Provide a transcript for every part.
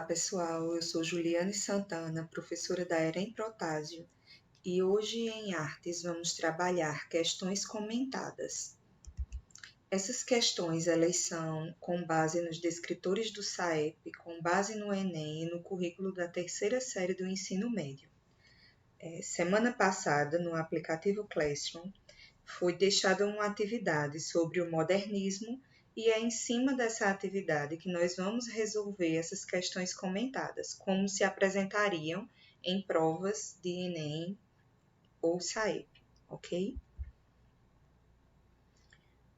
pessoal, eu sou Juliane Santana, professora da EREM Protásio, e hoje em Artes vamos trabalhar questões comentadas. Essas questões elas são com base nos descritores do SAEP, com base no Enem e no currículo da terceira série do ensino médio. Semana passada, no aplicativo Classroom, foi deixada uma atividade sobre o modernismo e é em cima dessa atividade que nós vamos resolver essas questões comentadas, como se apresentariam em provas de Enem ou SAEP, ok?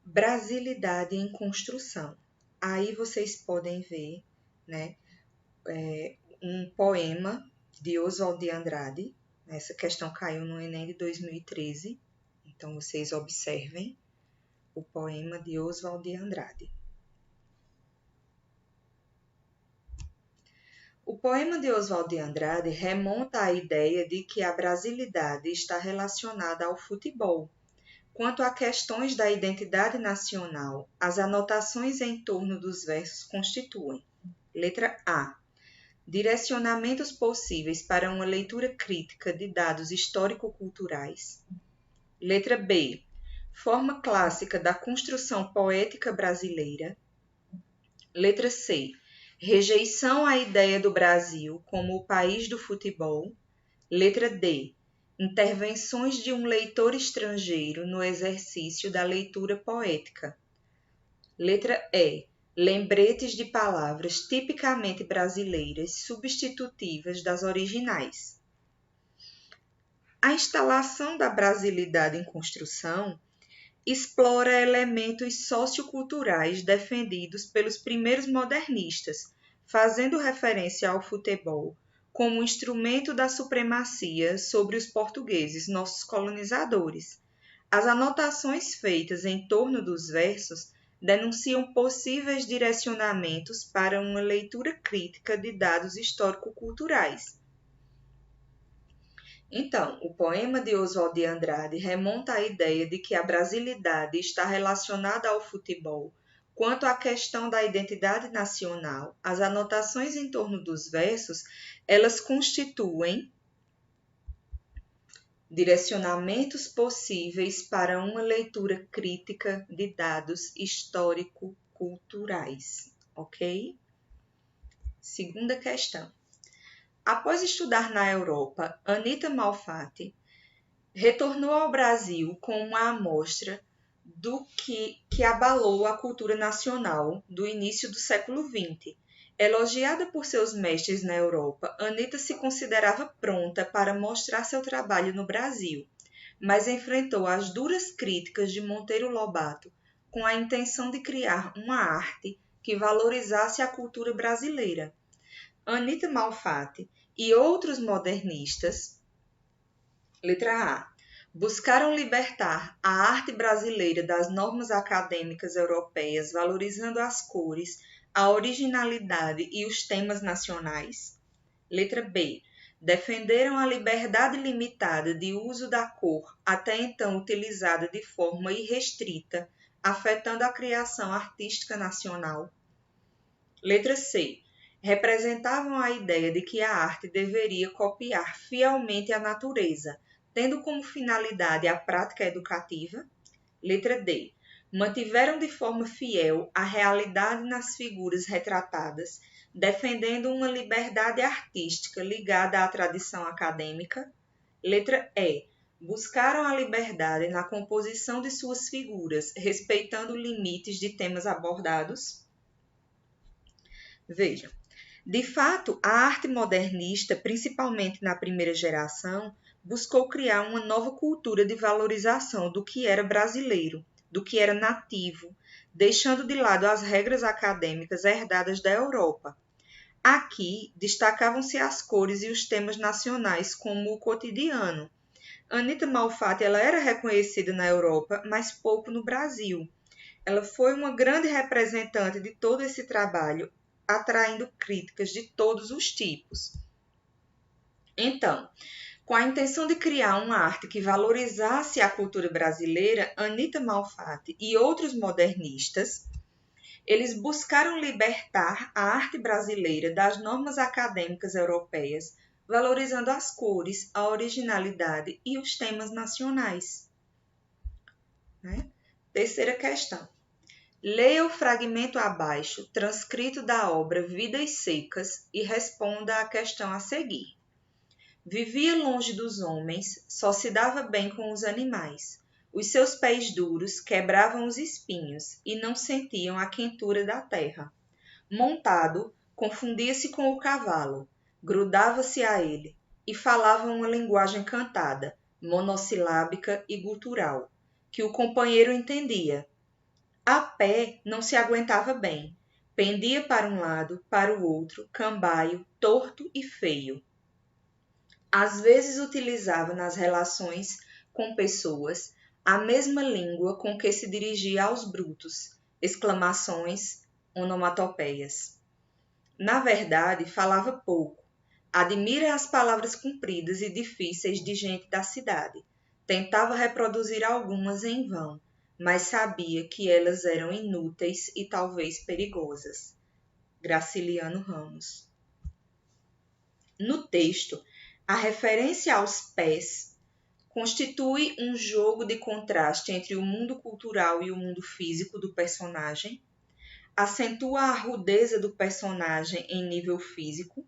Brasilidade em construção. Aí vocês podem ver, né, um poema de Oswald de Andrade. Essa questão caiu no Enem de 2013, então vocês observem o poema de Oswald de Andrade. O poema de Oswald de Andrade remonta à ideia de que a brasilidade está relacionada ao futebol. Quanto a questões da identidade nacional, as anotações em torno dos versos constituem: letra A. Direcionamentos possíveis para uma leitura crítica de dados histórico-culturais. Letra B. Forma clássica da construção poética brasileira. Letra C. Rejeição à ideia do Brasil como o país do futebol. Letra D. Intervenções de um leitor estrangeiro no exercício da leitura poética. Letra E. Lembretes de palavras tipicamente brasileiras substitutivas das originais. A instalação da brasilidade em construção explora elementos socioculturais defendidos pelos primeiros modernistas, fazendo referência ao futebol como instrumento da supremacia sobre os portugueses, nossos colonizadores. As anotações feitas em torno dos versos denunciam possíveis direcionamentos para uma leitura crítica de dados histórico-culturais. Então, o poema de Oswald de Andrade remonta à ideia de que a brasilidade está relacionada ao futebol. Quanto à questão da identidade nacional, as anotações em torno dos versos, elas constituem direcionamentos possíveis para uma leitura crítica de dados histórico-culturais, ok? Segunda questão. Após estudar na Europa, Anita Malfatti retornou ao Brasil com uma amostra do que abalou a cultura nacional do início do século XX. Elogiada por seus mestres na Europa, Anita se considerava pronta para mostrar seu trabalho no Brasil, mas enfrentou as duras críticas de Monteiro Lobato com a intenção de criar uma arte que valorizasse a cultura brasileira. Anita Malfatti e outros modernistas, letra A, buscaram libertar a arte brasileira das normas acadêmicas europeias, valorizando as cores, a originalidade e os temas nacionais. Letra B, defenderam a liberdade limitada de uso da cor, até então utilizada de forma irrestrita, afetando a criação artística nacional. Letra C, representavam a ideia de que a arte deveria copiar fielmente a natureza, tendo como finalidade a prática educativa. Letra D. Mantiveram de forma fiel a realidade nas figuras retratadas, defendendo uma liberdade artística ligada à tradição acadêmica. Letra E. Buscaram a liberdade na composição de suas figuras, respeitando limites de temas abordados. Vejam. De fato, a arte modernista, principalmente na primeira geração, buscou criar uma nova cultura de valorização do que era brasileiro, do que era nativo, deixando de lado as regras acadêmicas herdadas da Europa. Aqui, destacavam-se as cores e os temas nacionais como o cotidiano. Anita Malfatti ela era reconhecida na Europa, mas pouco no Brasil. Ela foi uma grande representante de todo esse trabalho, atraindo críticas de todos os tipos. Então, com a intenção de criar uma arte que valorizasse a cultura brasileira, Anita Malfatti e outros modernistas Eles buscaram libertar a arte brasileira das normas acadêmicas europeias, valorizando as cores, a originalidade e os temas nacionais. Né? Terceira questão. Leia o fragmento abaixo, transcrito da obra Vidas Secas, e responda à questão a seguir. Vivia longe dos homens, só se dava bem com os animais. Os seus pés duros quebravam os espinhos e não sentiam a quentura da terra. Montado, confundia-se com o cavalo, grudava-se a ele e falava uma linguagem cantada, monossilábica e gutural, que o companheiro entendia. A pé não se aguentava bem, pendia para um lado, para o outro, cambaio, torto e feio. Às vezes utilizava nas relações com pessoas a mesma língua com que se dirigia aos brutos, exclamações, onomatopeias. Na verdade, falava pouco. Admira as palavras compridas e difíceis de gente da cidade. Tentava reproduzir algumas em vão, mas sabia que elas eram inúteis e talvez perigosas. Graciliano Ramos. No texto, a referência aos pés constitui um jogo de contraste entre o mundo cultural e o mundo físico do personagem, acentua a rudeza do personagem em nível físico,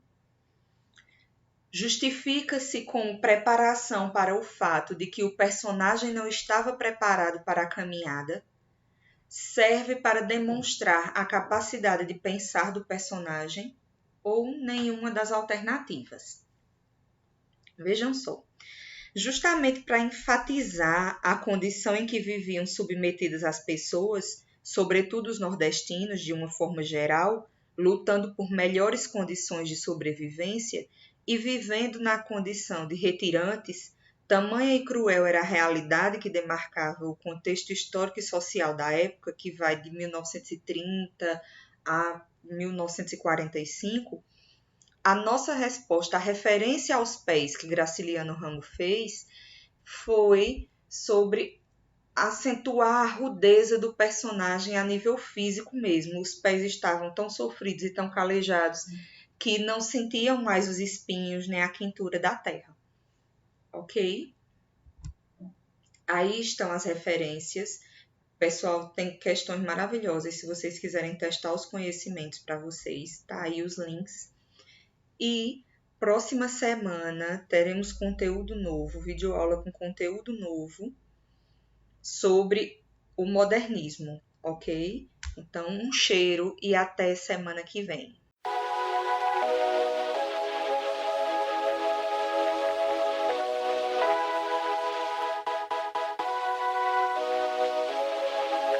justifica-se com preparação para o fato de que o personagem não estava preparado para a caminhada, serve para demonstrar a capacidade de pensar do personagem ou nenhuma das alternativas. Vejam só. Justamente para enfatizar a condição em que viviam submetidas as pessoas, sobretudo os nordestinos, de uma forma geral, lutando por melhores condições de sobrevivência e vivendo na condição de retirantes, tamanha e cruel era a realidade que demarcava o contexto histórico e social da época, que vai de 1930 a 1945, a nossa resposta, a referência aos pés que Graciliano Ramos fez, foi sobre acentuar a rudeza do personagem a nível físico mesmo. Os pés estavam tão sofridos e tão calejados que não sentiam mais os espinhos nem a quentura da terra. Ok? Aí estão as referências. Pessoal, tem questões maravilhosas. Se vocês quiserem testar os conhecimentos para vocês, tá aí os links. E próxima semana teremos conteúdo novo, videoaula com conteúdo novo sobre o modernismo, ok? Então, um cheiro e até semana que vem.